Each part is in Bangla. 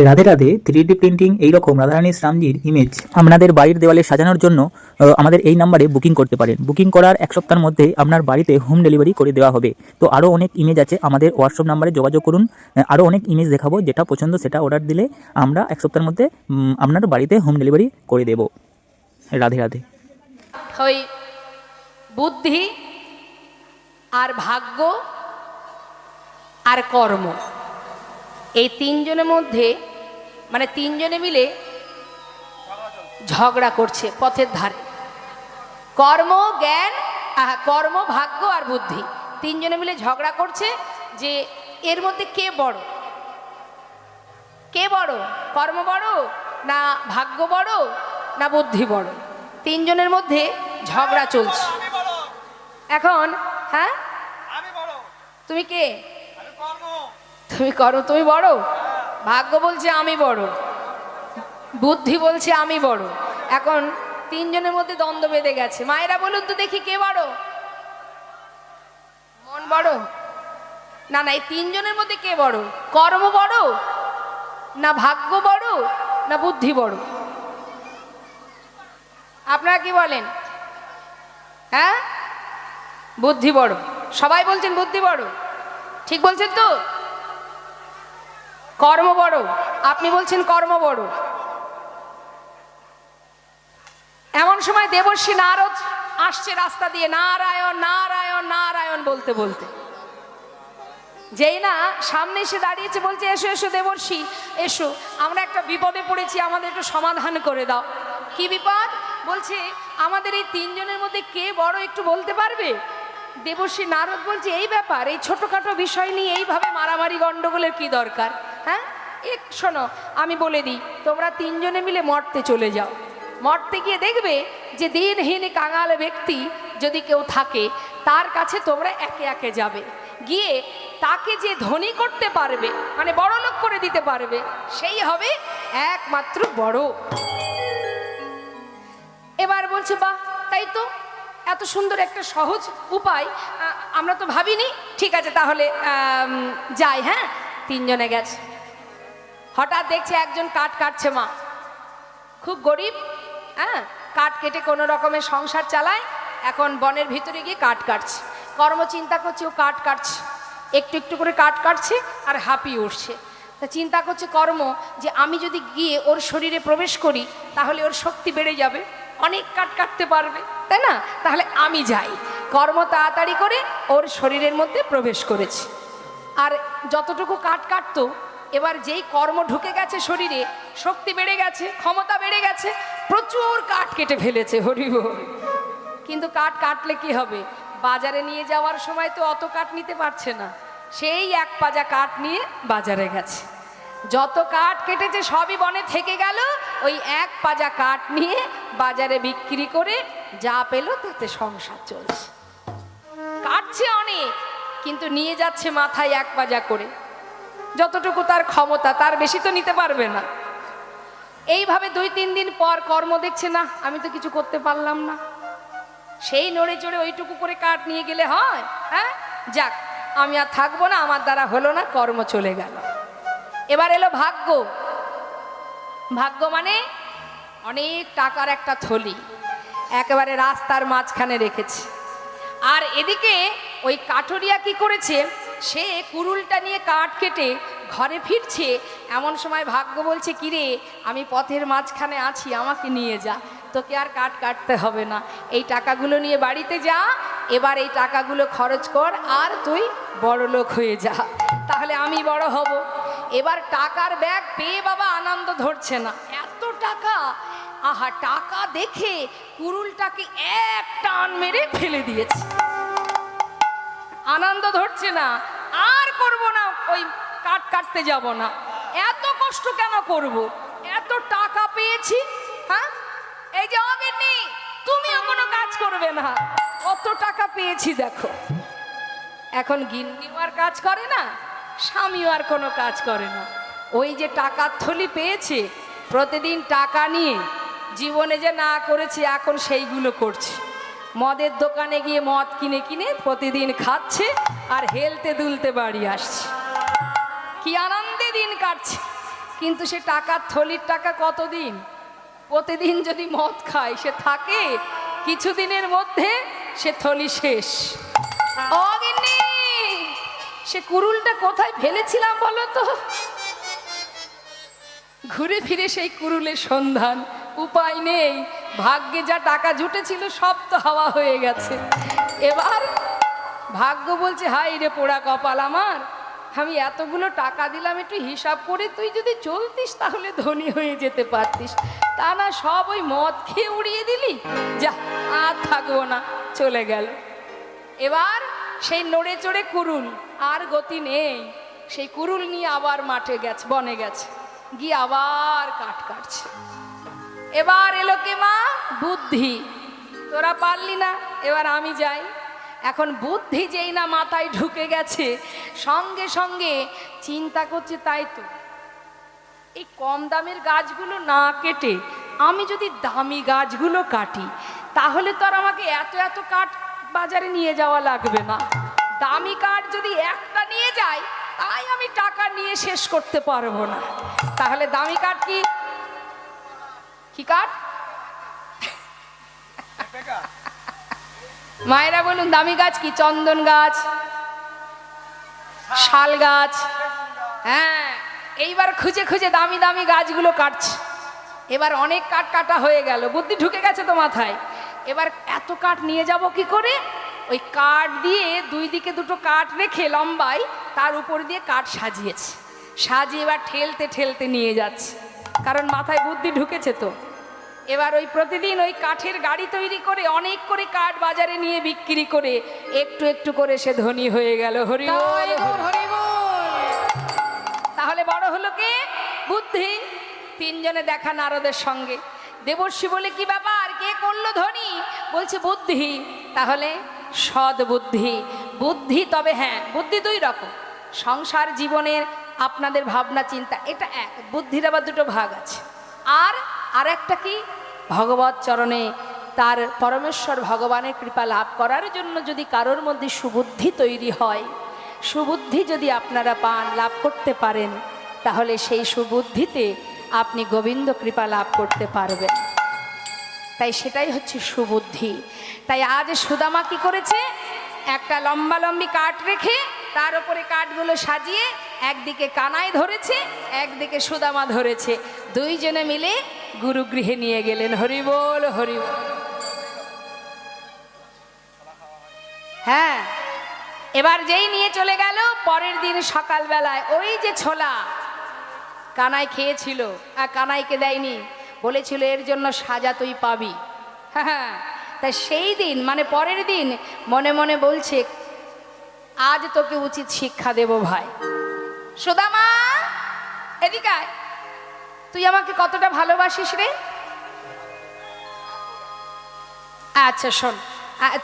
রাধে রাধে 3D প্রিন্টিং এই রকম রাধারানী শ্রামজির ইমেজ আপনাদের বাড়ির দেওয়ালে সাজানোর জন্য আমাদের এই নাম্বারে বুকিং করতে পারেন। বুকিং করার এক সপ্তাহের মধ্যে আপনার বাড়িতে হোম ডেলিভারি করে দেওয়া হবে। তো আরও অনেক ইমেজ আছে, আমাদের হোয়াটসঅ্যাপ নাম্বারে যোগাযোগ করুন। আরও অনেক ইমেজ দেখাবো, যেটা পছন্দ সেটা অর্ডার দিলে আমরা এক সপ্তাহের মধ্যে আপনার বাড়িতে হোম ডেলিভারি করে দেব। রাধে রাধে। ওই বুদ্ধি আর ভাগ্য আর কর্ম, এই তিনজনের মধ্যে মানে তিনজনে মিলে ঝগড়া করছে পথের ধারে। কর্ম, জ্ঞান, কর্ম, ভাগ্য আর বুদ্ধি তিনজনে মিলে ঝগড়া করছে যে এর মধ্যে কে বড়, কে বড়, কর্ম বড় না ভাগ্য বড় না বুদ্ধি বড়। তিনজনের মধ্যে ঝগড়া চলছে এখন। হ্যাঁ, তুমি কে? তুমি করো, তুমি বড়। ভাগ্য বলছে আমি বড়, বুদ্ধি বলছে আমি বড়। এখন তিনজনের মধ্যে দ্বন্দ্ব বেঁধে গেছে। মায়েরা বলুন তো দেখি কে বড়? মন বড় না? না, এই তিনজনের মধ্যে কে বড়? কর্ম বড় না ভাগ্য বড় না বুদ্ধি বড়? আপনারা কি বলেন? হ্যাঁ, বুদ্ধি বড়। সবাই বলছেন বুদ্ধি বড়, ঠিক বলছেন তো? কর্ম বড়, আপনি বলছেন কর্ম বড়। এমন সময় দেবর্ষী নারদ আসছে রাস্তা দিয়ে, নারায়ণ নারায়ণ নারায়ণ বলতে বলতে। যেই না সামনে এসে দাঁড়িয়েছে, বলছে এসো এসো দেবর্ষী এসো, আমরা একটা বিপদে পড়েছি, আমাদের একটু সমাধান করে দাও। কি বিপদ? বলছে আমাদের এই তিনজনের মধ্যে কে বড় একটু বলতে পারবে? দেবর্ষী নারদ বলছে এই ব্যাপার, এই ছোটখাটো বিষয় নিয়ে এইভাবে মারামারি গন্ডগোলের কি দরকার? হ্যাঁ, এক শোনো আমি বলে দিই, তোমরা তিনজনে মিলে মর্তে চলে যাও। মর্তে গিয়ে দেখবে যে দিনহীন কাঙাল ব্যক্তি যদি কেউ থাকে, তার কাছে তোমরা একে একে যাবে, গিয়ে তাকে যে ধনী করতে পারবে, মানে বড় লোক করে দিতে পারবে, সেই হবে একমাত্র বড়। এবার বলছে বাহ, তাই তো, এত সুন্দর একটা সহজ উপায় আমরা তো ভাবিনি। ঠিক আছে তাহলে যাই। হ্যাঁ, তিনজনে গেছে। হঠাৎ দেখছে একজন কাঠ কাটছে, মা খুব গরিব, হ্যাঁ, কাঠ কেটে কোনো রকমের সংসার চালায়। এখন বনের ভিতরে গিয়ে কাঠ কাটছে। কর্ম চিন্তা করছে, ও কাঠ কাটছে, একটু একটু করে কাঠ কাটছে আর হাঁপিয়ে উঠছে। তা চিন্তা করছে কর্ম যে আমি যদি গিয়ে ওর শরীরে প্রবেশ করি তাহলে ওর শক্তি বেড়ে যাবে, অনেক কাঠ কাটতে পারবে, তাই না? তাহলে আমি যাই। কর্ম তাড়াতাড়ি করে ওর শরীরের মধ্যে প্রবেশ করেছে। আর যতটুকু কাঠ কাটতো, এবার যেই কর্ম ঢুকে গেছে শরীরে, শক্তি বেড়ে গেছে, ক্ষমতা বেড়ে গেছে, প্রচুর কাঠ কেটে ফেলেছে। হরি বল। কিন্তু কাঠ কাটলে কি হবে? বাজারে নিয়ে যাওয়ার সময় তো অত কাঠ নিতে পারছে না, সেই এক পাজা কাঠ নিয়ে বাজারে গেছে। যত কাঠ কেটেছে সবই বনে থেকে গেল, ওই এক পাজা কাঠ নিয়ে বাজারে বিক্রি করে যা পেল তাতে সংসার চলছে। কাটছে অনেক, কিন্তু নিয়ে যাচ্ছে মাথায় এক পাজা করে, যতটুকু তার ক্ষমতা, তার বেশি তো নিতে পারবে না। এইভাবে 2-3 দিন পর কর্ম দেখছে না, আমি তো কিছু করতে পারলাম না, সেই নড়ে চড়ে ওইটুকু করে কাঠ নিয়ে গেলে হয়? হ্যাঁ, যাক আমি আর থাকবো না, আমার দ্বারা হলো না, কর্ম চলে গেল। এবার এলো ভাগ্য। ভাগ্য মানে অনেক টাকার একটা থলি একেবারে রাস্তার মাঝখানে রেখেছে। আর এদিকে ওই কাঠুরিয়া কি করেছে, সে কুড়ুলটা নিয়ে কাঠ কেটে ঘরে ফিরছে। এমন সময় ভাগ্য বলছে কিরে, আমি পথের মাঝখানে আছি, আমাকে নিয়ে যা, তোকে আর কাঠ কাটতে হবে না, এই টাকাগুলো নিয়ে বাড়িতে যা, এবার এই টাকাগুলো খরচ কর আর তুই বড় লোক হয়ে যা, তাহলে আমি বড় হব। এবার টাকার ব্যাগ পেয়ে বাবা আনন্দ ধরছে না, এত টাকা, আহা, টাকা দেখে কুড়ুলটাকে এক টান মেরে ফেলে দিয়েছে। আনন্দ ধরছে না, আর করব না, ওই কাঠ কাটতে যাব না, এত কষ্ট কেন করব, এত টাকা পেয়েছি। হ্যাঁ, এই যে অগিন্নি, তুমিও কোনো কাজ করবে না, কত টাকা পেয়েছি দেখো। এখন গিন্নিও আর কাজ করে না, স্বামীও আর কোনো কাজ করে না, ওই যে টাকার থলি পেয়েছে, প্রতিদিন টাকা নিয়ে জীবনে যে না করেছে এখন সেইগুলো করছে। মদের দোকানে গিয়ে মদ কিনে কিনে প্রতিদিন খাচ্ছে আর হেলতে দুলতে বাড়ি আসছে, কি আনন্দে দিন কাটছে। কিন্তু সে টাকার থলির টাকা কতদিন? প্রতিদিন যদি মদ খায় সে থাকে, কিছুদিনের মধ্যে সে থলি শেষ। ও গিন্নি, সে কুরুলটা কোথায় ফেলেছিলাম বলো তো? ঘুরে ফিরে সেই কুরুলের সন্ধান, উপায় নেই, ভাগ্যে যা টাকা জুটেছিল সব তো হাওয়া হয়ে গেছে। এবার ভাগ্য বলছে, হাই রে পোড়া কপাল আমার, আমি এতগুলো টাকা দিলাম, একটু হিসাব করে তুই যদি চলতিস তাহলে ধনী হয়ে যেতে পারতিস, তা না সব ওই মদ খেয়ে উড়িয়ে দিলি, যা আর থাকবো না, চলে গেল। এবার সেই নড়ে চড়ে কুরুল, আর গতি নেই, সেই কুরুল নিয়ে আবার মাঠে গেছে, বনে গেছে, গিয়ে আবার কাঠ কাটছে। এবার এলো কে মা? বুদ্ধি। তোরা পারলি না, এবার আমি যাই। এখন বুদ্ধি যেই না মাথায় ঢুকে গেছে, সঙ্গে সঙ্গে চিন্তা করছে, তাই তো এই কম দামের গাছগুলো না কেটে আমি যদি দামি গাছগুলো কাটি, তাহলে তো আর আমাকে এত এত কাঠ বাজারে নিয়ে যাওয়া লাগবে না। দামি কাঠ যদি একটা নিয়ে যাই, তাই আমি টাকা নিয়ে শেষ করতে পারবো না। তাহলে দামি কাঠ কি? কি কাঠ? মায়েরা বলুন, দামি গাছ কি? চন্দন গাছ, শাল গাছ। হ্যাঁ, এইবার খুঁজে খুঁজে দামি দামি গাছগুলো কাটছে। এবার অনেক কাঠ কাটা হয়ে গেল, বুদ্ধি ঢুকে গেছে তো মাথায়। এবার এত কাঠ নিয়ে যাব কি করে? ওই কাঠ দিয়ে দুই দিকে দুটো কাঠ রেখে লম্বায়, তার উপর দিয়ে কাঠ সাজিয়েছে, সাজিয়ে এবার ঠেলতে ঠেলতে নিয়ে যাচ্ছে, কারণ মাথায় বুদ্ধি ঢুকেছে তো। এবার ওই প্রতিদিন ওই কাঠের গাড়ি তৈরি করে অনেক করে কাঠ বাজারে নিয়ে বিক্রি করে একটু একটু করে সে ধনী হয়ে গেল। হরি বল, হরি বল। তাহলে বড় হলো কে? বুদ্ধি। তিনজনে দেখা নারদের সঙ্গে। দেবর্ষি বলে, কি ব্যাপার, কে করলো ধনী? বলছে বুদ্ধি। তাহলে সদ বুদ্ধি, বুদ্ধি। তবে হ্যাঁ, বুদ্ধি দুই রকম। সংসার জীবনের আপনাদের ভাবনা চিন্তা, এটা এক। বুদ্ধির আবার দুটো ভাগ আছে। আর একটা কি? ভগবত চরণে তার পরমেশ্বর ভগবানের কৃপা লাভ করার জন্য যদি কারোর মধ্যে সুবুদ্ধি তৈরি হয়, সুবুদ্ধি যদি আপনারা পান, লাভ করতে পারেন, তাহলে সেই সুবুদ্ধিতে আপনি গোবিন্দ কৃপা লাভ করতে পারবেন। তাই সেটাই হচ্ছে সুবুদ্ধি। তাই আজ সুদামা কি করেছে? একটা লম্বা লম্বি কাঠ রেখে তার উপরে কাঠগুলো সাজিয়ে একদিকে কানাই ধরেছে, একদিকে সুদামা ধরেছে, দুইজনে মিলে গুরুগৃহে নিয়ে গেলেন। হরি বল, হরি বল। হ্যাঁ, এবার যেই নিয়ে চলে গেল, পরের দিন সকালবেলায় ওই যে ছোলা কানাই খেয়েছিল, কানাইকে দেয়নি, বলেছিল এর জন্য সাজা তুই পাবি। হ্যাঁ, তাই সেই দিন মানে পরের দিন মনে মনে বলছে, আজ তোকে উচিত শিক্ষা দেব ভাই। সুদামা, এদিকে আয়, তুই আমাকে কতটা ভালোবাসিস রে? আচ্ছা শোন,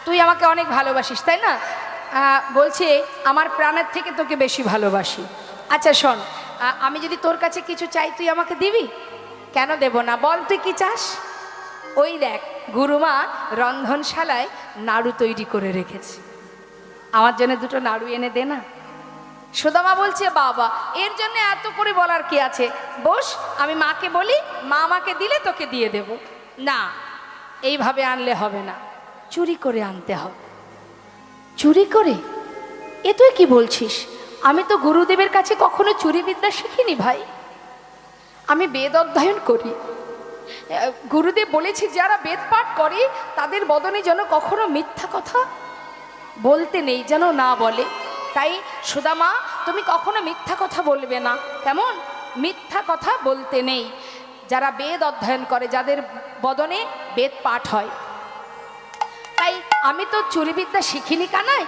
তুই আমাকে অনেক ভালোবাসিস তাই না? বলছে আমার প্রাণের থেকে তোকে বেশি ভালোবাসি। আচ্ছা শোন, আমি যদি তোর কাছে কিছু চাই তুই আমাকে দিবি? কেন দেব না, বল তুই কি চাস? ওই দেখ, গুরুমা রন্ধনশালায় নাড়ু তৈরি করে রেখেছে, আমার জন্য দুটো নাড়ু এনে দে না। সুদামা বলছে, বাবা এর জন্য এত করে বলার কি আছে, বস, আমি মাকে বলি, মা আমাকে দিলে তোকে দিয়ে দেব। না, এইভাবে আনলে হবে না, চুরি করে আনতে হবে। চুরি করে? এ তুই কি বলছিস? আমি তো গুরুদেবের কাছে কখনো চুরি বিদ্যা শিখিনি ভাই, আমি বেদ অধ্যয়ন করি। গুরুদেব বলেছে যারা বেদ পাঠ করে তাদের বদনে যেন কখনো মিথ্যা কথা বলতে নেই, যেন না বলে। তাই সুদামা, তুমি কখনো মিথ্যা কথা বলবে না, কেমন? মিথ্যা কথা বলতে নেই। যারা বেদ অধ্যয়ন করে, যাদের বদনে বেদ পাঠ হয়। তাই আমি তো চুরিবিদ্যা শিখিনি কানাই,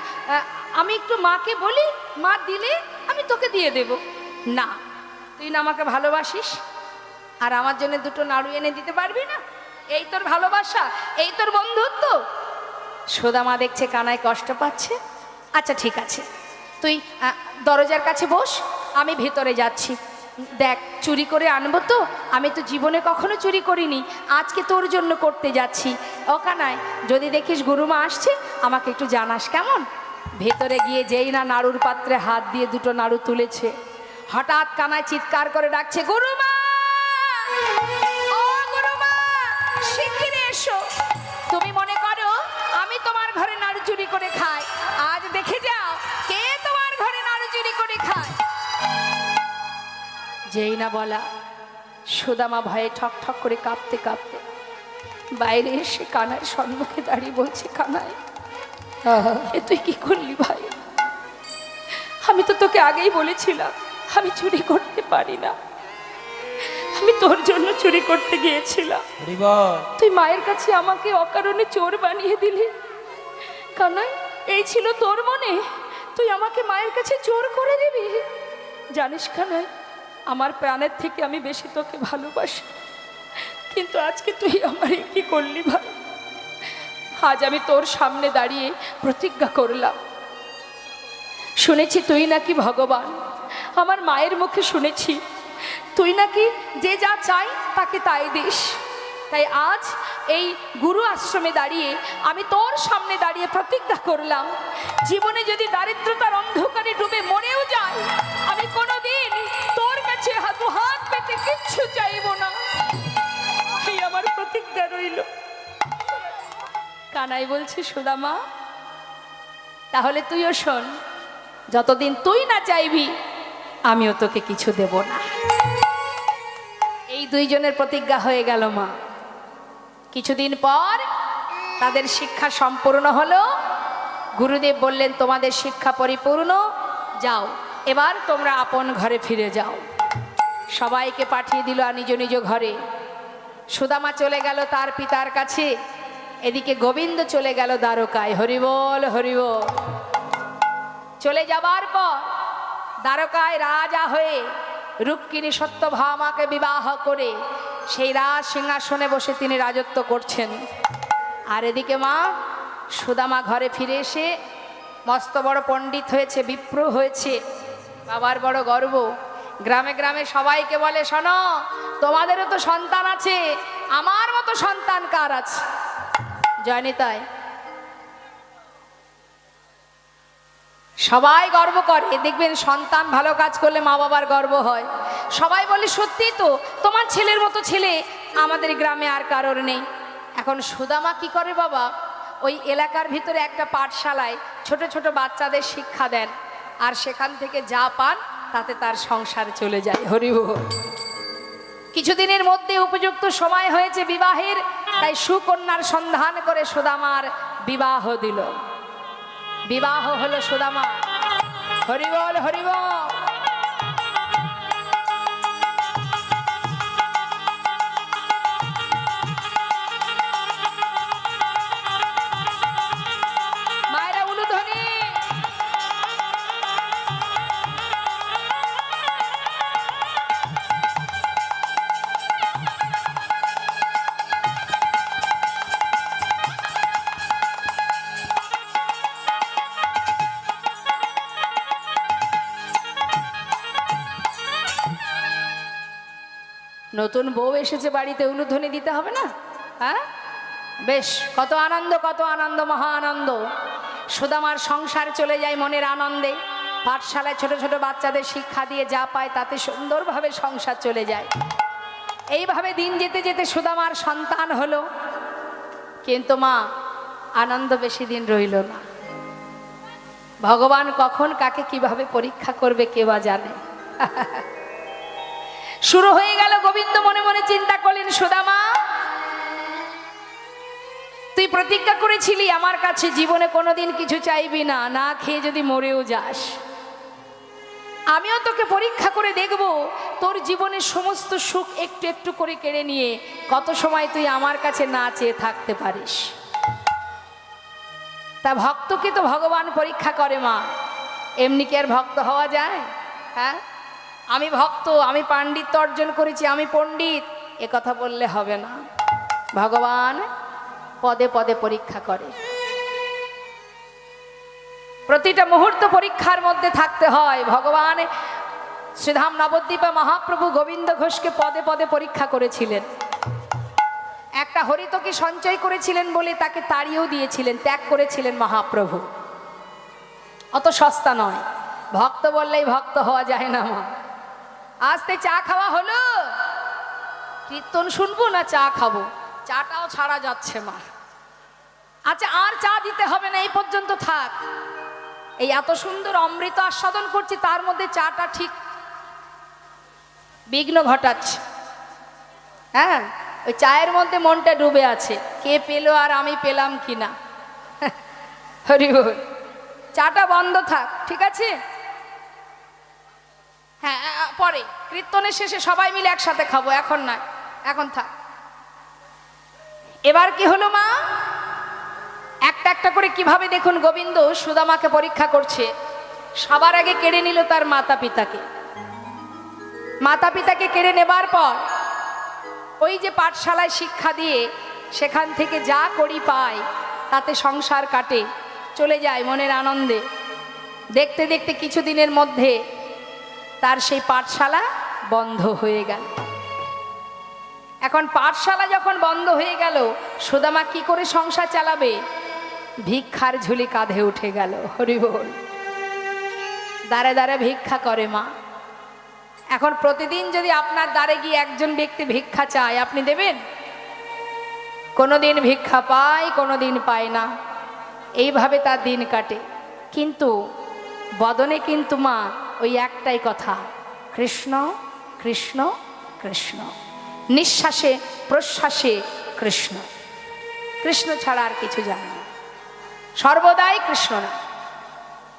আমি একটু মাকে বলি, মা দিলে আমি তোকে দিয়ে দেব। না, তুই না আমাকে ভালোবাসিস, আর আমার জন্য দুটো নাড়ু এনে দিতে পারবি না? এই তোর ভালোবাসা, এই তোর বন্ধুত্ব? সুদামা দেখছে কানাই কষ্ট পাচ্ছে। আচ্ছা ঠিক আছে, তুই দরজার কাছে বস, আমি ভেতরে যাচ্ছি। দেখ, চুরি করে আনবো তো, আমি তো জীবনে কখনো চুরি করিনি, আজকে তোর জন্য করতে যাচ্ছি। ও কানাই, যদি দেখিস গুরুমা আসছে আমাকে একটু জানাস, কেমন? ভেতরে গিয়ে যেই না নাড়ুর পাত্রে হাত দিয়ে দুটো নাড়ু তুলেছে, হঠাৎ কানাই চিৎকার করে ডাকছে, গুরুমা, ও গুরুমা, শিগগিরই এসো। তুমি মনে করো আমি তোমার ঘরে নাড়ু চুরি করে খাই, আজ দেখে যাও কে তোমার ঘরে নাড়ু চুরি করে খায়। যেই না বলা, সুদামা ভয়ে ঠক ঠক করে কাঁপতে কাঁপতে বাইরে এসে কানাইয়ের সম্মুখে দাঁড়িয়ে বলছে, কানাই, এ তুই কি করলি ভাই? আমি তো তোকে আগেই বলেছিলাম আমি চুরি করতে পারি না, আমি তোর জন্য চুরি করতে গিয়েছিলাম, তুই মায়ের কাছে আমাকে অকারণে চোর বানিয়ে দিলি। কানাই, এই ছিল তোর মনে, তুই আমাকে মায়ের কাছে চোর করে দিবি? জানিস কানাই, আমার প্রাণের থেকে আমি বেশি তোকে ভালোবাসি, কিন্তু আজকে তুই আমার কি করলি ভাই? আজ আমি তোর সামনে দাঁড়িয়ে প্রতিজ্ঞা করলাম, শুনেছি তুই নাকি ভগবান, আমার মায়ের মুখে শুনেছি তুই নাকি যে যা চাই তাকে তাই দিস। তাই আজ এই গুরু আশ্রমে দাঁড়িয়ে আমি তোর সামনে দাঁড়িয়ে প্রতিজ্ঞা করলাম, জীবনে যদি দারিদ্রতার অন্ধকারে ডুবে মরেও যায়, আমি কোনোদিন তোর কাছে হাত পেতে কিচ্ছু চাইব না। এই আমার প্রতিজ্ঞা রইল। কানাই বলছে, সুদামা, তাহলে তুইও শোন, যতদিন তুই না চাইবি আমিও তোকে কিছু দেব না। এই দুইজনের প্রতিজ্ঞা হয়ে গেল মা। কিছুদিন পর তাদের শিক্ষা সম্পূর্ণ হলো। গুরুদেব বললেন, তোমাদের শিক্ষা পরিপূর্ণ, যাও এবার তোমরা আপন ঘরে ফিরে যাও। সবাইকে পাঠিয়ে দিল নিজ নিজ ঘরে। সুদামা চলে গেল তার পিতার কাছে, এদিকে গোবিন্দ চলে গেল দ্বারকায়। হরিবল হরিবল। চলে যাবার পর দ্বারকায় রাজা হয়ে রুক্মিণী সত্যভামাকে বিবাহ করে সেই রাজ সিংহাসনে বসে তিনি রাজত্ব করছেন। আর এদিকে মা সুদামা ঘরে ফিরে এসে মস্ত বড় পণ্ডিত হয়েছে, বিপ্র হয়েছে, বাবার বড় গর্ব। গ্রামে গ্রামে সবাইকে বলে, শোনো, তোমাদেরও তো সন্তান আছে, আমার মতো সন্তান কার আছে? জয়নি তাই সবাই গর্ব করে। দেখবেন সন্তান ভালো কাজ করলে মা বাবার গর্ব হয়। সবাই বলে, সত্যি তো, তোমার ছেলের মতো ছেলে আমাদের গ্রামে আর কারোর নেই। এখন সুদামা কি করে বাবা, ওই এলাকার ভিতরে একটা পাঠশালায় ছোট ছোট বাচ্চাদের শিক্ষা দেন, আর সেখান থেকে যা পান তাতে তার সংসার চলে যায়। হরিবল। কিছুদিনের মধ্যে উপযুক্ত সময় হয়েছে বিবাহের, তাই সুকন্যার সন্ধান করে সুদামার বিবাহ দিল। বিবাহ হলো সুদামা। হরিবল হরিবল। মায়েরা উলুধ্বনি। নতুন বউ এসেছে বাড়িতে, উলুধ্বনি দিতে হবে না? হ্যাঁ, বেশ, কত আনন্দ, কত আনন্দ, মহা আনন্দ। সুদামার সংসার চলে যায় মনের আনন্দে। পাঠশালায় ছোট ছোট বাচ্চাদের শিক্ষা দিয়ে যা পায় তাতে সুন্দরভাবে সংসার চলে যায়। এইভাবে দিন যেতে যেতে সুদামার সন্তান হলো। কিন্তু মা, আনন্দ বেশি দিন রইল না। ভগবান কখন কাকে কিভাবে পরীক্ষা করবে কে বা জানে। শুরু হয়ে গেল। গোবিন্দ মনে মনে চিন্তা করলেন, সুদামা, তুই প্রতিজ্ঞা করেছিলি আমার কাছে জীবনে কোনোদিন কিছু চাইবি না, না খেয়ে যদি মরেও যাস। আমিও তোকে পরীক্ষা করে দেখব তোর জীবনের সমস্ত সুখ একটু একটু করে কেড়ে নিয়ে কত সময় তুই আমার কাছে না চেয়ে থাকতে পারিস। তা ভক্তকে তো ভগবান পরীক্ষা করে মা, এমনি কি আর ভক্ত হওয়া যায়? হ্যাঁ, আমি ভক্ত, আমি পাণ্ডিত্য অর্জন করেছি, আমি পণ্ডিত, এ কথা বললে হবে না। ভগবান পদে পদে পরীক্ষা করে। প্রতিটা মুহূর্ত পরীক্ষার মধ্যে থাকতে হয়। ভগবান শ্রীধাম নবদ্বীপে মহাপ্রভু গোবিন্দ ঘোষকে পদে পদে পরীক্ষা করেছিলেন। একটা হরিতকি সঞ্চয় করেছিলেন বলে তাকে তাড়িয়েও দিয়েছিলেন, ত্যাগ করেছিলেন মহাপ্রভু। অত সস্তা নয়, ভক্ত বললেই ভক্ত হওয়া যায় না মা। আজকে চা খাওয়া হলো? কীর্তন শুনবো না চা খাবো? চাটাও ছাড়া যাচ্ছে মা। আচ্ছা, আর চা দিতে হবে না, এই পর্যন্ত থাক। এই এত সুন্দর অমৃত আস্বাদন করছি, তার মধ্যে চাটা ঠিক বিঘ্ন ঘটাচ্ছে। হ্যাঁ, ওই চায়ের মধ্যে মনটা ডুবে আছে, কে পেলো আর আমি পেলাম কিনা। হরি বল। চাটা বন্ধ থাক, ঠিক আছে? হ্যাঁ, পরে কীর্তনের শেষে সবাই মিলে একসাথে খাবো, এখন নয়, এখন থাক। এবার কি হলো মা? একটা একটা করে কিভাবে দেখুন গোবিন্দ সুদামাকে পরীক্ষা করছে। সবার আগে কেড়ে নিল তার মাতা পিতাকে। মাতা পিতাকে কেড়ে নেবার পর ওই যে পাঠশালায় শিক্ষা দিয়ে সেখান থেকে যা করি পায় তাতে সংসার কাটে, চলে যায় মনের আনন্দে। দেখতে দেখতে কিছুদিনের মধ্যে তার সেই পাঠশালা বন্ধ হয়ে গেল। এখন পাঠশালা যখন বন্ধ হয়ে গেল, সুদামা কি করে সংসার চালাবে? ভিক্ষার ঝুলি কাঁধে উঠে গেল। হরি বল। দ্বারে দ্বারে ভিক্ষা করে মা। এখন প্রতিদিন যদি আপনার দ্বারে গিয়ে একজন ব্যক্তি ভিক্ষা চায়, আপনি দেবেন? কোনোদিন ভিক্ষা পায়, কোনোদিন পায় না, এইভাবে তার দিন কাটে। কিন্তু বদনে কিন্তু মা ওই একটাই কথা, কৃষ্ণ কৃষ্ণ কৃষ্ণ। নিঃশ্বাসে প্রশ্বাসে কৃষ্ণ, কৃষ্ণ ছাড়া আর কিছু জানে না, সর্বদাই কৃষ্ণ না।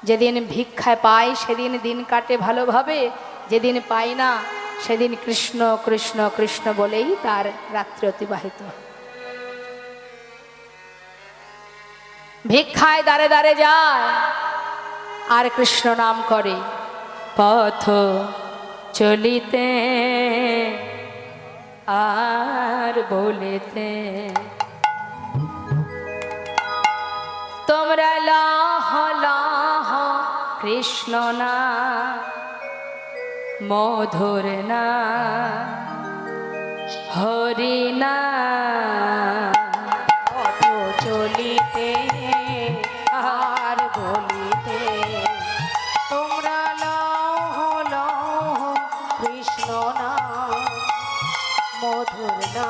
যেদিন ভিক্ষায় পায় সেদিন দিন কাটে ভালোভাবে, যেদিন পায় না সেদিন কৃষ্ণ কৃষ্ণ কৃষ্ণ বলেই তার রাত্রি অতিবাহিত। ভিক্ষায় দ্বারে দ্বারে যায় আর কৃষ্ণ নাম করে। পথ চলিতে আর বলিতে তোমরা লাহ লাহ কৃষ্ণ না, মধুর না, হরি না। পথ চলিতে আর বলিতে তোমরা লাহ লাহ কৃষ্ণ না, মধুর না,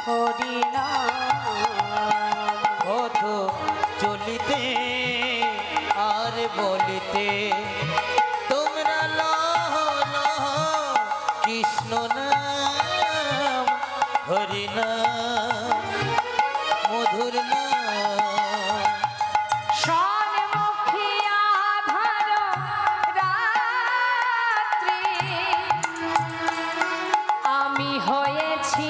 হরি না। পথ চলিতে আর বলিতে তোমরা লহ লহ কৃষ্ণ নাম, হরি নাম, মধুর নাম। সন্মুখী আধার রাত্রি আমি হয়েছি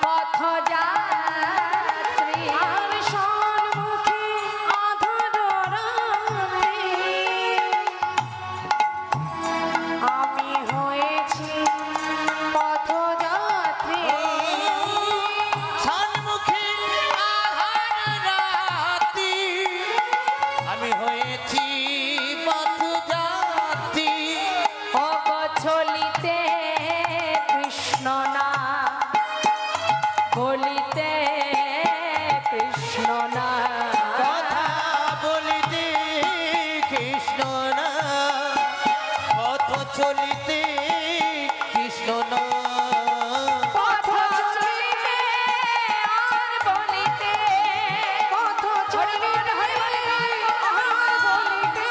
পথযাত্রী। আমি সন্মুখী আধার রাত্রি আমি হয়েছি পথযাত্রী। সন্মুখে আধার রাতি আমি হয়েছি পথযাত্রী। চলিতে কৃষ্ণ না, বলিতে কৃষ্ণ না, কথা বলিতে কৃষ্ণ না, পথ চলিতে কৃষ্ণ না। পথ চলিতে আর বলিতে, পথ চলিতে আর বলিতে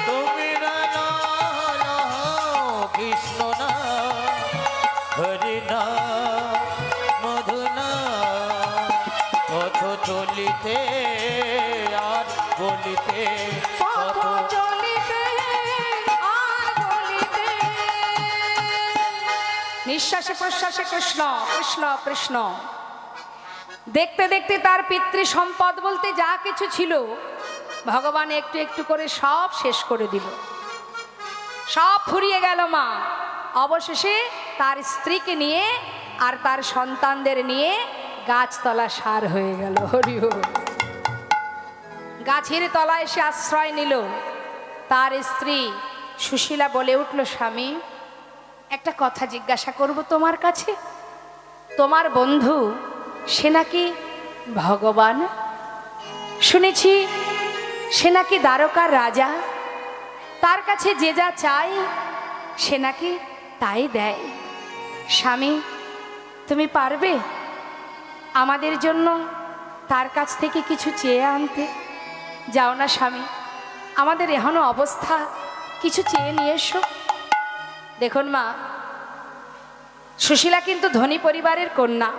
তোমরা লহ লহ কৃষ্ণ না, হরি না, মধু না। পথ চলিতে আর বলিতে পথ চলিতে আর বলিতে। নিঃশ্বাসে প্রশ্বাসে কৃষ্ণ কৃষ্ণ কৃষ্ণ। দেখতে দেখতে তার পিতৃ সম্পদ বলতে যা কিছু ছিল ভগবান একটু একটু করে সব শেষ করে দিল, সব ফুরিয়ে গেল মা। অবশেষে তার স্ত্রীকে নিয়ে আর তার সন্তানদের নিয়ে গাছতলা সার হয়ে গেল। হরি বল। গাছের তলায় এসে আশ্রয় নিল। তার স্ত্রী সুশীলা বলে উঠল, স্বামী একটা কথা জিজ্ঞাসা করব তোমার কাছে। তোমার বন্ধু সে নাকি ভগবান, শুনেছি সে নাকি দ্বারকার রাজা, তার কাছে যে যা চাই সে নাকি তাই দেয়। স্বামী, তুমি পারবে আমাদের জন্য তার কাছ থেকে কিছু চেয়ে আনতে? যাও না স্বামী, আমাদের এখনো অবস্থা, কিছু চেয়ে নিয়ে এসো। দেখুন মা, সুশীলা কিন্তু ধনী পরিবারের কন্যা।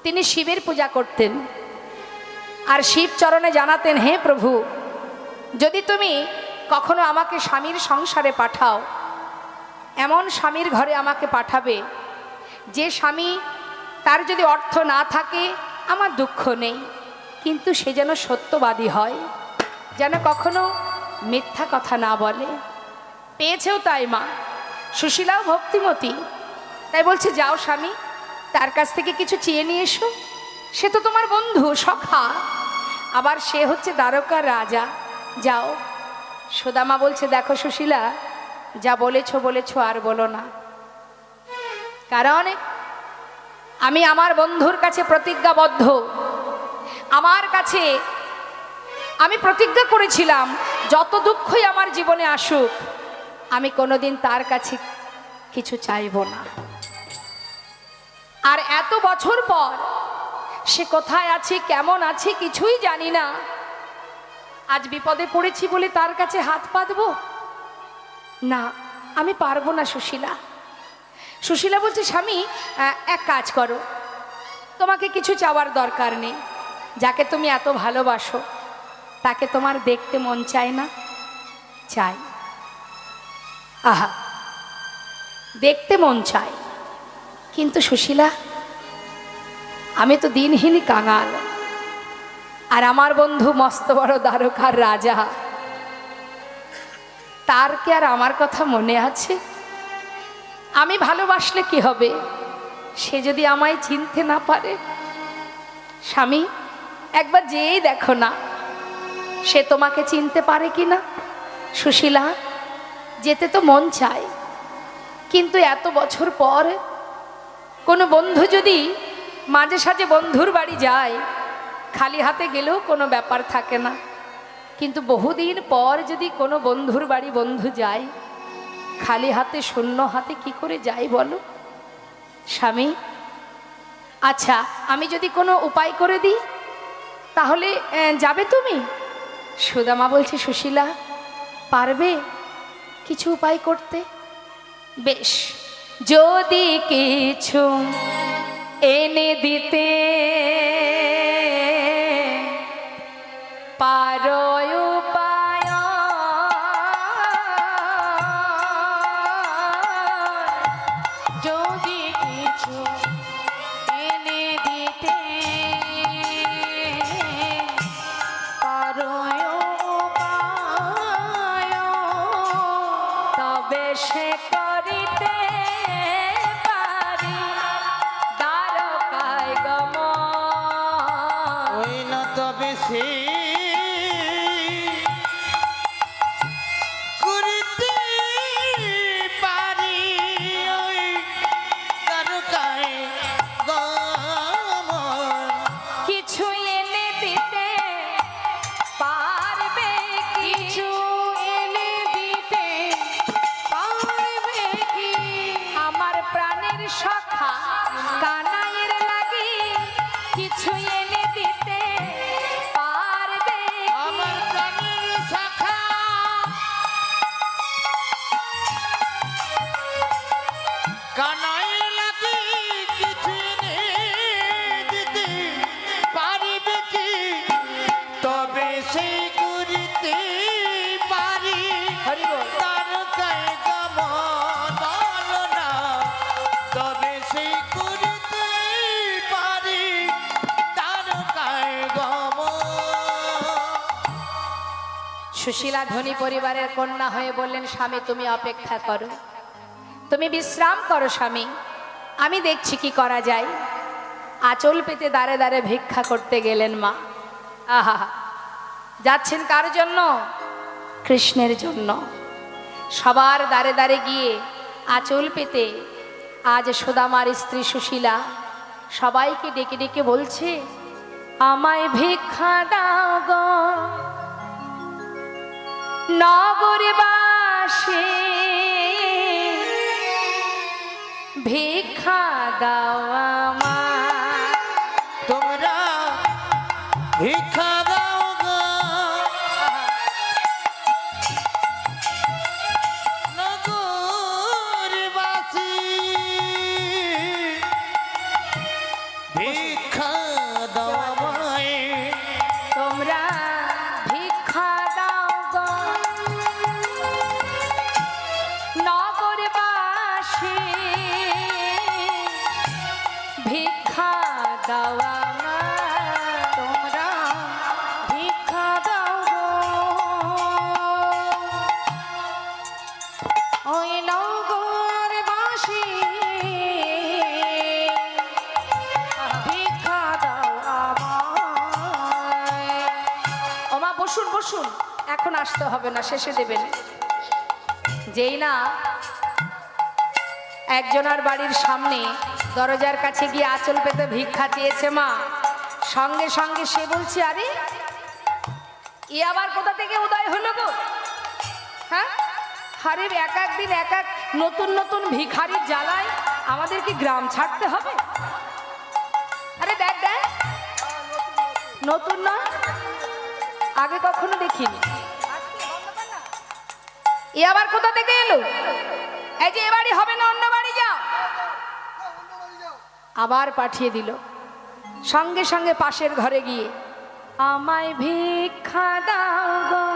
তিনি শিবের পূজা করতেন আর শিব চরণে জানাতেন, হে প্রভু, যদি তুমি কখনো আমাকে স্বামীর সংসারে পাঠাও, এমন স্বামীর ঘরে আমাকে পাঠাবে যে স্বামী, তার যদি অর্থ না থাকে আমার দুঃখ নেই, কিন্তু সে যেন সত্যবাদী হয়, যেন কখনো মিথ্যা কথা না বলে। পেয়েছেও তাই মা, সুশীলাও ভক্তিমতী, তাই বলছে যাও স্বামী, তার কাছ থেকে কিছু চেয়ে নিয়ে এসো। সে তো তোমার বন্ধু, সখা, আবার সে হচ্ছে দ্বারকার রাজা। যাও। সুদামা বলছে, দেখো সুশীলা, যা বলেছো বলেছো, আর বলো না, কারণ আমি আমার বন্ধুর কাছে প্রতিজ্ঞাবদ্ধ। আমার কাছে আমি প্রতিজ্ঞা করেছিলাম, যত দুঃখই আমার জীবনে আসুক, আমি কোনোদিন তার কাছে কিছু চাইব না। আর এত বছর পর সে কোথায় আছে, কেমন আছে, কিছুই জানি না। আজ বিপদে পড়েছি বলে তার কাছে হাত পাতবো না, আমি পারবো না সুশীলা। সুশীলা বলছে, স্বামী এক কাজ করো, তোমাকে কিছু চাওয়ার দরকার নেই। যাকে তুমি এত ভালোবাসো তাকে তোমার দেখতে মন চায় না? চাই। আহা, দেখতে মন চায়, কিন্তু সুশীলা, আমি তো দিনহীন কাঙাল, আর আমার বন্ধু মস্ত বড় দ্বারকার রাজা, তার কি আর আমার কথা মনে আছে? আমি ভালোবাসলে কি হবে, সে যদি আমায় চিনতে না পারে? স্বামী, একবার যেই দেখো না, সে তোমাকে চিনতে পারে কি না। সুশীলা, যেতে তো মন চায়, কিন্তু এত বছর পর কোনো বন্ধু যদি মাঝে সাঝে বন্ধুর বাড়ি যায়, খালি হাতে গেলেও কোনো ব্যাপার থাকে না, কিন্তু বহুদিন পর যদি কোনো বন্ধুর বাড়ি বন্ধু যায়, খালি হাতে, শূন্য হাতে কি করে যায় বলো? স্বামী, আচ্ছা, আমি যদি কোনো উপায় করে দিই তাহলে যাবে তুমি? সুদামা বলছে, সুশীলা, পারবে কিছু উপায় করতে? বেশ, যদি কিছু এনে দিতে পারো উপায়, যদি কিছু এনে দিতে পারো উপায়, তবে সে করিতে পারি দ্বারকায় গমন। ওই না তবে সে করিতে পারি ওই দ্বারকায় গমন। কিছু এনে দিতে পারবে, কিছু এনে দিতে পারবে কি? আমার প্রাণের সখা কানাইয়ের লাগি কিছু এনে দিতে পারবে কি? আমার প্রাণের শাখা কানাই লাগি কিছু এনে দিতে পারিবে কি? তবে সেই করিতে পারি দ্বারকায় গমন। না, তবে সেই করিতে পারি দ্বারকায় গমন। সুশীলা ধনী পরিবারের কন্যা হয়ে বললেন, স্বামী তুমি অপেক্ষা করো, তুমি বিশ্রাম করো স্বামী, আমি দেখছি কি করা যায়। আঁচল পেতে দাঁড়ে দাঁড়ে ভিক্ষা করতে গেলেন মা। আহা, যাচ্ছেন কার জন্য? কৃষ্ণের জন্য। সবার দাঁড়ে দাঁড়ে গিয়ে আঁচল পেতে আজ সুদামার স্ত্রী সুশীলা সবাইকে ডেকে ডেকে বলছে, আমায় ভিক্ষা দাও গো নগরবাসী, ভিক্ষা দাও আমায়। তোমরা ভিক্ষা দাও গো নগরবাসী, ভিক্ষা দাও আমায়। তোমরা ভিক্ষা দাও গো নগরবাসী, ভিক্ষা দাও আমায়। তোমরা ভিক্ষা দাও গো ওই নগরবাসী, ভিক্ষা দাও আমায়। ওমা বসুন বসুন, এখন আসতে হবে না, শেষে দেবেন। যেই না একজনের বাড়ির সামনে দরজার কাছে গিয়ে আঁচল পেতে ভিক্ষা চেয়েছে মা, সঙ্গে সঙ্গে সে বলছে, আরে এ আবার কোথা থেকে উদয় হলো গো? হ্যাঁ, আরে এক একদিন এক এক নতুন নতুন ভিখারির জ্বালায় আমাদের কি গ্রাম ছাড়তে হবে? আরে দেখ দেখ, নতুন না, আগে কখনো দেখিনি। এ আবার কোথা থেকে এলো? এই যে এ বাড়ি হবে না, অন্য বাড়ি যাও। আবার পাঠিয়ে দিল, সঙ্গে সঙ্গে পাশের ঘরে গিয়ে আমায় ভিক্ষা দাও গো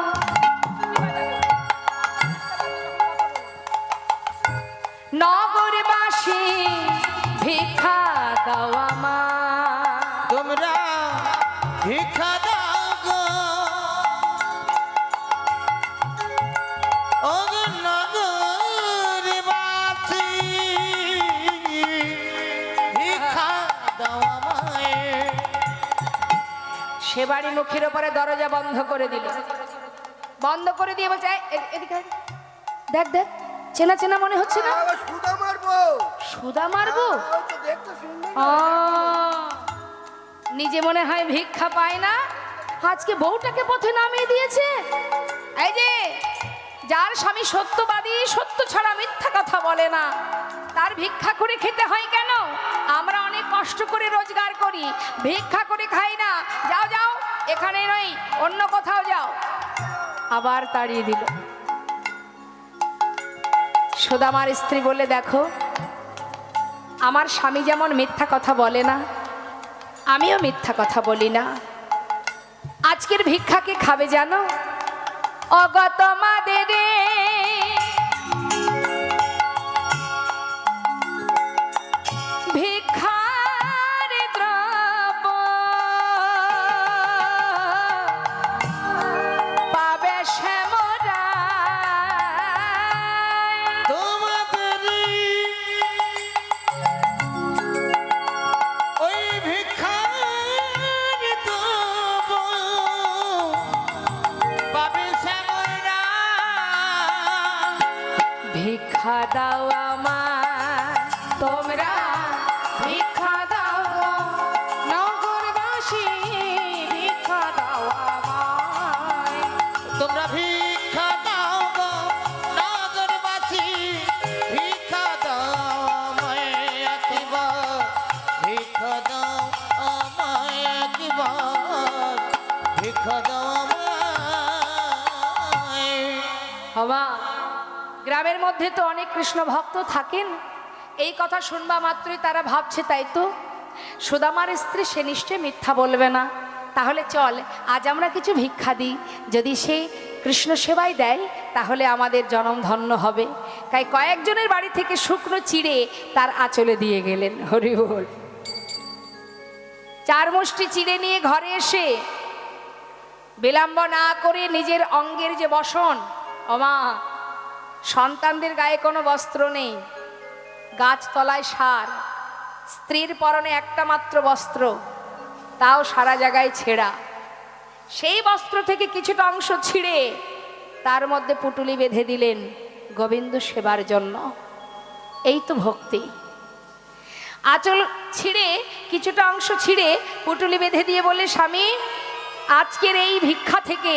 নগরবাসী, ভিক্ষা দাও আমায়। তোমরা ভিক্ষা দাও গো ও নগরবাসী, ভিক্ষা দাও আমায়। সে বাড়ি মুখের ওপরে দরজা বন্ধ করে দিল, বন্ধ করে দিয়ে বলছে, এদিকে আয়। দেখ দেখ, চেনা চেনা মনে হচ্ছে না? সুদা মারবো? নিজে মনে হয় ভিক্ষা পায় না, আজকে বউটাকে পথে নামিয়ে দিয়েছে। এই যে যার স্বামী সত্যবাদী, সত্য ছাড়া মিথ্যা কথা বলে না, তার ভিক্ষা করে খেতে হয় কেন? আমরা অনেক কষ্ট করে রোজগার করি, ভিক্ষা করে খাই না। যাও যাও, এখানে নয়, অন্য কোথাও যাও। আবার তাড়িয়ে দিল। সুদামার স্ত্রী বলে, দেখো আমার স্বামী যেমন মিথ্যা কথা বলে না, আমিও মিথ্যা কথা বলি না। আজকের ভিক্ষাকে খাবে জানো? অগত মাদের ভিক্ষার দ্রব্য পাবে শ্যামরা। তোমাদের ওই ভিক্ষার দেব পাবে শ্যামরা। ভিক্ষা দাও আমায়, তোমরা ভিক্ষা দাও গো নগরবাসী, ভিক্ষা দাও আমায়। তোমরা ভিক্ষা দাও গো নগরবাসী, ভিক্ষা দাও আমায় একবার, ভিক্ষা দাও আমায় একবার, ভিক্ষা দাও আমায়। বাবা, গ্রামের মধ্যে তো অনেক কৃষ্ণ ভক্ত থাকেন, এই কথা শুনবা মাত্রই তারা ভাবছে তাই তো সুদামার স্ত্রী সে নিশ্চয় মিথ্যা বলবে না, তাহলে চল আজ আমরা কিছু ভিক্ষা দিই, যদি সে কৃষ্ণ সেবায় দেয় তাহলে আমাদের জনম ধন্য হবে। তাই কয়েকজনের বাড়ি থেকে শুকনো চিড়ে তার আঁচলে দিয়ে গেলেন। হরি বল। 4 মুষ্টি চিড়ে নিয়ে ঘরে এসে বিলম্ব না করে নিজের অঙ্গের যে বসন, ওমা সন্তানদের গায়ে কোনো বস্ত্র নেই, গাছতলায় সার, স্ত্রীর পরনে একটা মাত্র বস্ত্র, তাও সারা জায়গায় ছেঁড়া, সেই বস্ত্র থেকে কিছুটা অংশ ছিঁড়ে তার মধ্যে পুটুলি বেঁধে দিলেন গোবিন্দ সেবার জন্য। এই তো ভক্তি। আঁচল ছিঁড়ে কিছুটা অংশ ছিঁড়ে পুটুলি বেঁধে দিয়ে বলে, স্বামী আজকের এই ভিক্ষা থেকে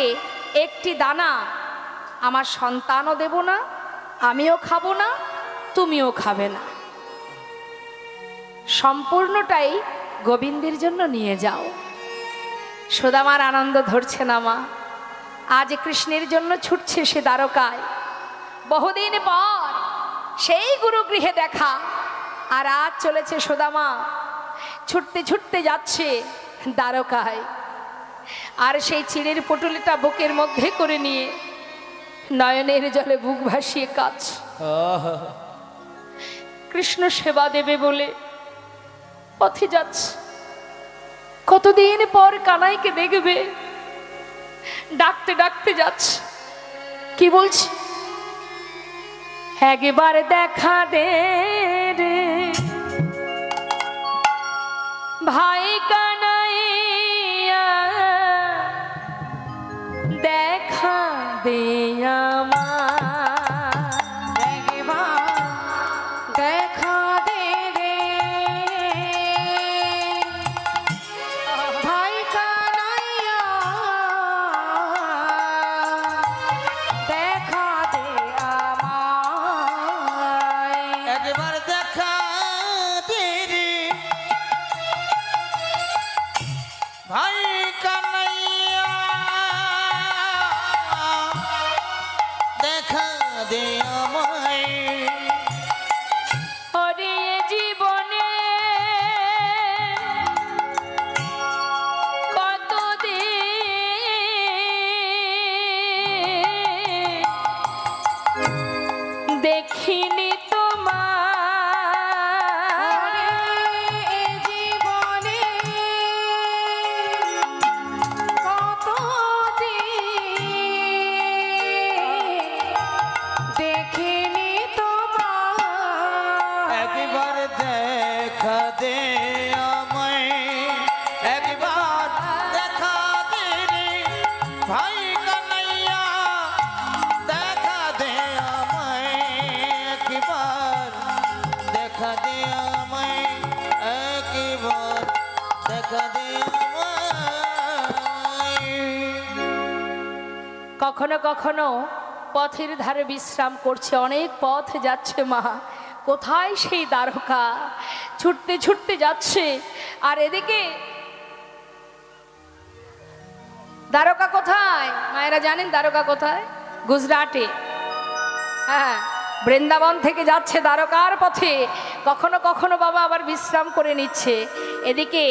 একটি দানা আমার সন্তানও দেব না, আমিও খাবো না, তুমিও খাবে না। সম্পূর্ণটাই গোবিন্দের জন্য নিয়ে যাও। সুদামার আনন্দ ধরছে না মা, আজ কৃষ্ণের জন্য ছুটছে সে দ্বারকায়। বহুদিন পর সেই গুরুগৃহে দেখা, আর আজ চলেছে সুদামা, ছুটতে ছুটতে যাচ্ছে দ্বারকায়। আর সেই চিড়ের পটুলিটা বুকের মধ্যে করে নিয়ে নয়নের জলে বুক ভাসিয়ে কাঁদছে। কৃষ্ণ সেবা দেবে বলে পথে যাচ্ছে। কতদিন পর কানাইকে দেখবে, ডাকতে ডাকতে যাচ্ছে। কি বলছে? একবার দেখা দে রে ভাই কানাইয়া, দেখা দে আমার, একবার দেখা দে রে ভাই কানাইয়া, দেখা দে আমায়। একবার দেখা দে রে ভাই কানাইয়া, দেখা দে আমায়। ওরে জীবনে কতদিন দেখিনি তোমার, জীবনে কতদিন দেখিনি তোমার। একবার দেখা দে আমায়, একবার দেখা দে রে ভাই কানাইয়া, দেখা দে আমায়। একবার দেখা দে আমায়, একবার দেখা দে আমায়। কখনো কখনো পথের ধারে বিশ্রাম করছে, অনেক পথ যাচ্ছে মা। কোথায় সেই দ্বারকা? ছুটতে ছুটতে যাচ্ছে। আর এদিকে দ্বারকা কোথায় মায়েরা জানেন? দ্বারকা কোথায়? গুজরাটে। হ্যাঁ, বৃন্দাবন থেকে যাচ্ছে দ্বারকার পথে। কখনো কখনো বাবা আবার বিশ্রাম করে নিচ্ছে। এদিকে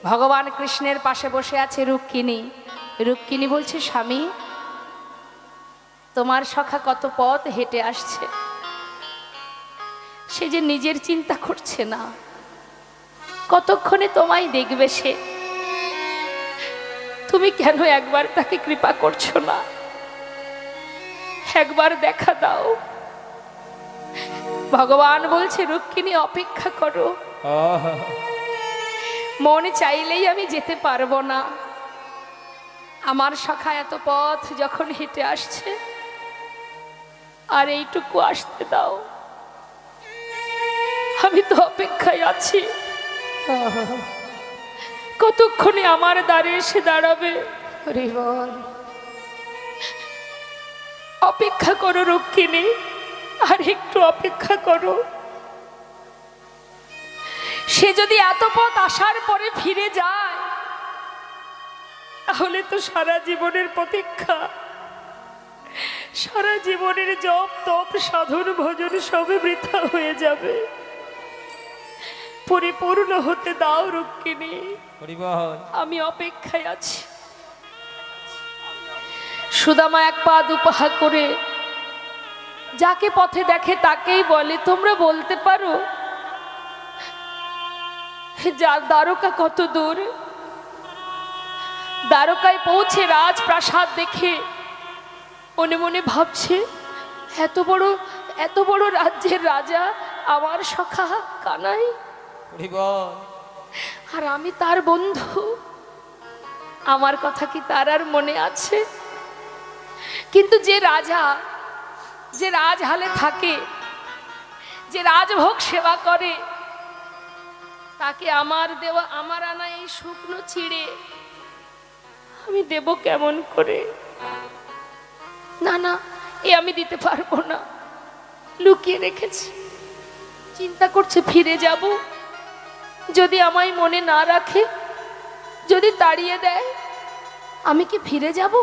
ভগবান কৃষ্ণের পাশে বসে আছে রুক্মিণী। রুক্মিণী বলছে, স্বামী তোমার সখা কত পথ হেঁটে আসছে, সে যে নিজের চিন্তা করছে না, কতক্ষণে তোমায় দেখবে সে। তুমি কেন একবার তাকে কৃপা করছো না? একবার দেখা দাও। ভগবান বলছে, রুক্মিণী অপেক্ষা করো, মন চাইলেই আমি যেতে পারবো না। আমার সখা এত পথ যখন হেঁটে আসছে, আর এইটুকু আসতে দাও, আমি তো অপেক্ষায় আছি। কতক্ষণে আমার দ্বারে এসে দাঁড়াবে? অপেক্ষা করো রুক্মিণী, আর একটু অপেক্ষা করো। সে যদি এত পথ আসার পরে ফিরে যায়, তাহলে তো সারা জীবনের প্রতীক্ষা, সারা জীবনের জপ তপ সাধন ভজন সবে বৃথা হয়ে যাবে। পরিপূর্ণ হতে দাও রুক্মিণী, আমি অপেক্ষায় আছি। সুদামা এক পা দুপা করে যাকে পথে দেখে তাকেই বলে, তোমরা বলতে পারো যার দ্বারকা কত দূর? দ্বারকায় পৌঁছে রাজপ্রাসাদ দেখে মনে মনে ভাবছে, এত বড় রাজ্যের রাজা আমার সখা কানাই, আর আমি তার বন্ধু। আমার কথা কি তার আর মনে আছে? কিন্তু যে রাজা, যে রাজহালে থাকে, যে রাজভোগ সেবা করে, তাকে আমার দেওয়া, আমার আনা এই শুকনো চিড়ে আমি দেব কেমন করে? না না, এ আমি দিতে পারবো না, লুকিয়ে রেখেছি। চিন্তা করছে ফিরে যাব, যদি আমায় মনে না রাখে, যদি তাড়িয়ে দেয়, আমি কি ফিরে যাব?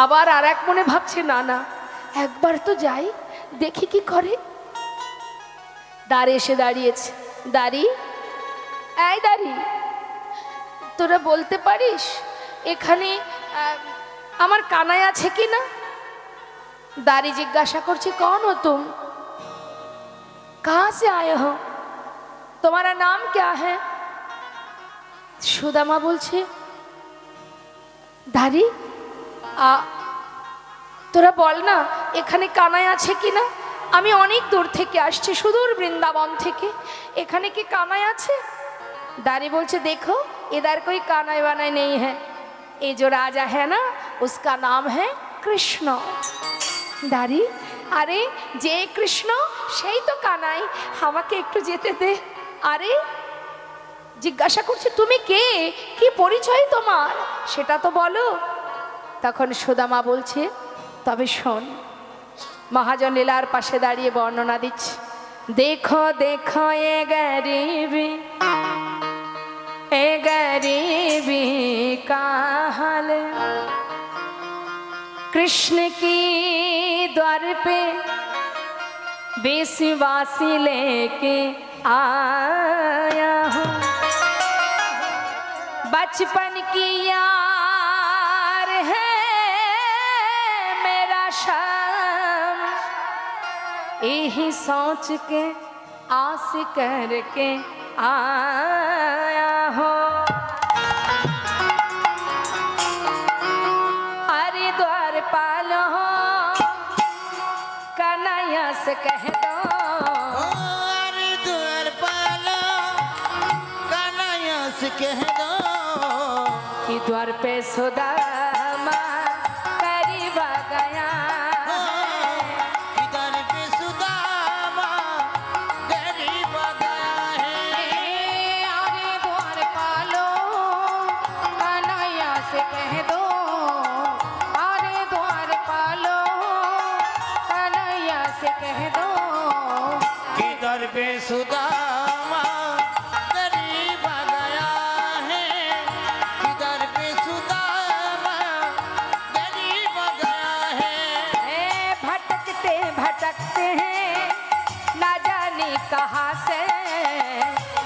আবার আর এক মনে ভাবছে না না, একবার তো যাই, দেখি কি করে। দ্বার এসে দাঁড়িয়েছে। দাঁড়ি, এই দাঁড়ি, তোরা বলতে পারিস এখানে আমার কানাই আছে কি না? दारी जिज्ञासा करছি कौन हो तुम, कहाँ से आए हो, तुम्हारा नाम क्या है? সুদামা বলছে দারি তোরা বল না এখানে কানাই আছে কি না, আমি অনেক দূর থেকে আসছি, সুদূর বৃন্দাবন থেকে, এখানে কি কানাই আছে? दारी बोलছে देखो इधर कोई कानाई वानाई नहीं है, ये जो राजा है ना उसका नाम है कृष्ण। दारी अरे जे कृष्ण সেই তো কানাই, আমাকে একটু যেতে দে। আরে জিজ্ঞাসা করছে তুমি কে, কি পরিচয় তোমার, সেটা তো বলো। তখন সুদামা বলছে তবে শোন, মহাজন লীলার পাশে দাঁড়িয়ে বর্ণনা দিচ্ছে। देखो देखो ये गरीबी का हाल, कृष्ण की द्वार पे बेसवासी लेके आया हूँ, बचपन की यार है मेरा शाम, यही सोच के आस करके आया हो, अरे द्वार पालो कन्हैया से कह दो, अरे द्वार पालो कन्हैया से कह दो, कि द्वार पे सुदामा करीब आ गया, इधर पे सुदामा गरीब आ गया है, अरे द्वार पालो कन्हैया से कह दो, अरे द्वार पालो कन्हैया से कह दो, इधर पे सुदामा गरीब आ गया है, इधर पे सुदामा गरीब आ गया है। भटकते भटकते हैं ना जाने कहाँ से,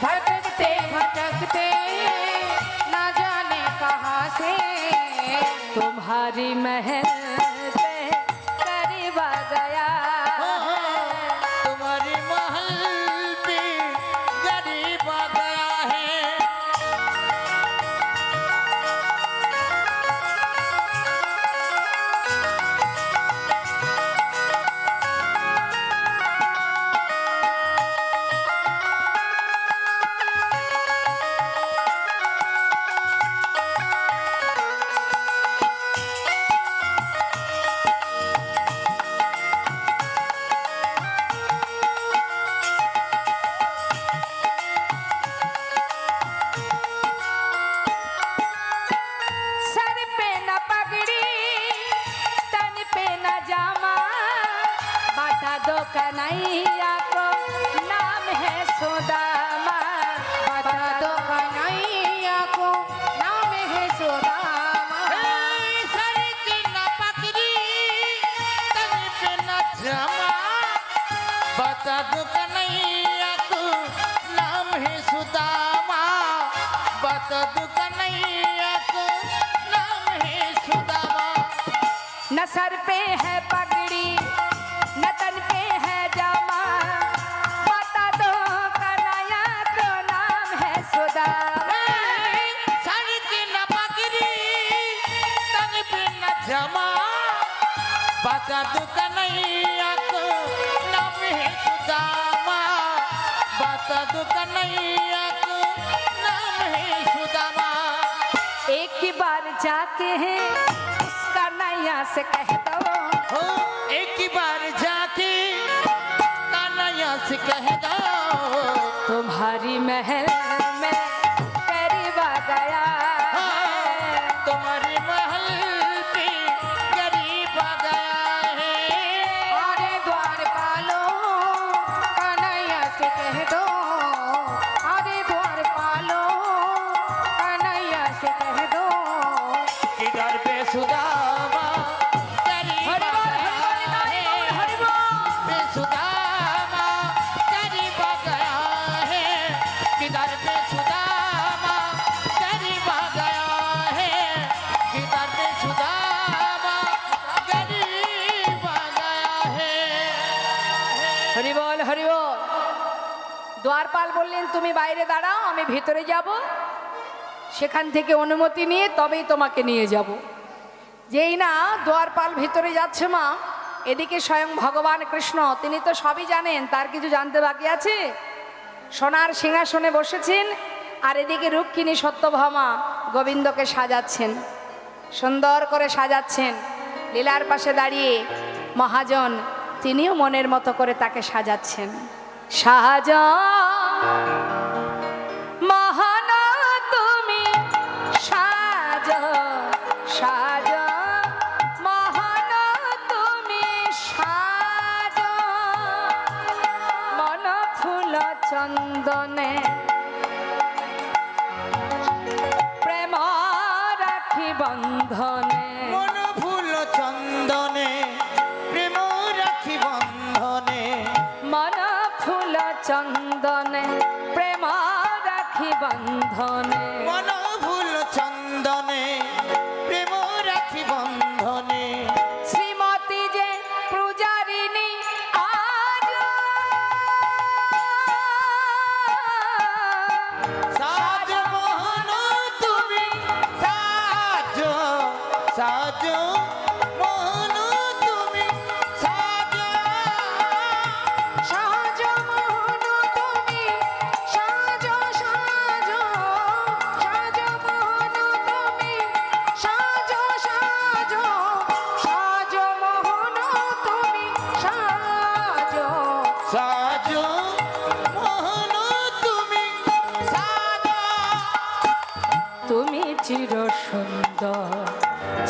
भटकते भटकते ना जाने कहाँ से, तुम्हारी महल पे करीब आ गया, तुम्हारी महल पे गरीब आ गया है। सर पे न पगड़ी तन पे न जामा, बाटा दो कन्हैया को नाम है सुदामा, बाटा दो कन्हैया को नाम है सुदामा, सर की न पकड़ी तन पे न जमा, बता दो कन्हैया को नाम है सुदामा, बता दो कन्हैया को नाम है सुदामा। न सर पे है पगड़ी न तन पे है जामा, बता दो कन्हैया को नाम है सुदामा, सर की न पकड़ी तन पे न जमा, बता दो कन्हैया को नाम है सुदामा, बता दो कन्हैया को नाम है सुदामा। एक ही बार जाके है उसका नैया से कह दो, हो एक ही बार जाके कन्हैया से कह दो, तुम्हारी महल में करीब आ गया है, तुम्हारी महल पे गरीब आ गया है, अरे द्वार पालो कन्हैया से দ্বারপাল বললেন তুমি বাইরে দাঁড়াও, আমি ভেতরে যাব, সেখান থেকে অনুমতি নিয়ে তবেই তোমাকে নিয়ে যাব। যেই না দ্বারপাল ভিতরে যাচ্ছে মা, এদিকে স্বয়ং ভগবান কৃষ্ণ, তিনি তো সবই জানেন, তার কিছু জানতে বাকি আছে? সোনার সিংহাসনে বসেছেন, আর এদিকে রুক্মিণী সত্যভামা গোবিন্দকে সাজাচ্ছেন, সুন্দর করে সাজাচ্ছেন। লীলার পাশে দাঁড়িয়ে মহাজন তিনিও মনের মতো করে তাকে সাজাচ্ছেন। সাজা মহান তুমি সাজা, সাজা মহান তুমি সাজা, মন ফুল চন্দনে প্রেম রাখি বন্ধনে, মন ফুল চন্দনে প্রেম রাখি বন্ধনে, মন ফুল চন্দনে প্রেম রাখি বন্ধনে, মন ফুল চন্দনে প্রেম রাখি বন্ধনে। শ্রীমতী যে পূজারিণী আজ সাজ মোহন তুমি সাজ, সাজ মোহন তুমি সাজ, সাজ মোহন তুমি সাজ, সাজ সাজ মোহন তুমি সাজ, সাজ সাজ মোহন তুমি সাজ, সাজ মোহন তুমি সাজ। তুমি চির সুন্দর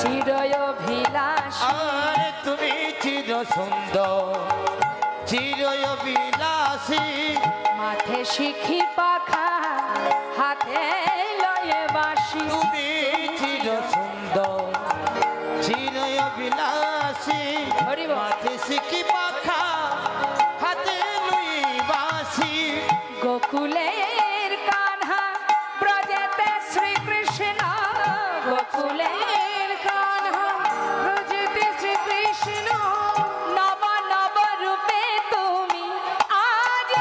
চিরভিলাষী, আর তুমি চির সুন্দর চিরবিলাসী, মাথে শিখি পাখা হাতে লয়ে বাঁশি, তুমি চির সুন্দর চিরবিলাসী, হরি বল। মাথে শিখি পাখা হাতে লুই বাঁশি। গোকুলের কানহা ব্রজেতে শ্রীকৃষ্ণ, গোকুলের কানহা ব্রজেতে শ্রীকৃষ্ণ, নব নব রূপে তুমি আজ,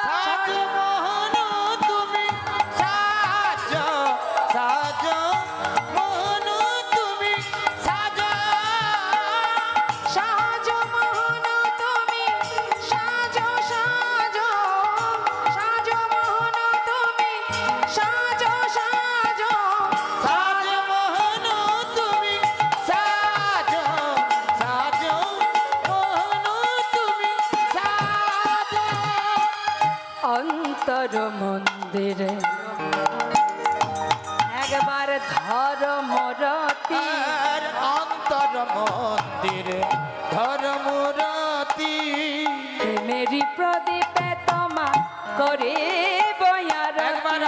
সাজ মোহন তুমি সাজ, সাজ মোহন তুমি সাজ, সাজ মোহন তুমি সাজ, সাজ সাজ মোহন তুমি সাজ, সাজ সাজ মোহন তুমি সাজ, সাজ মোহন তুমি সাজ। অন্তর মন্দিরে একবার ধর মরতি, আর অন্তর মন্দিরে ধর্মরতি, প্রেমেরই প্রদীপে তোমা করে বয়ার, একবার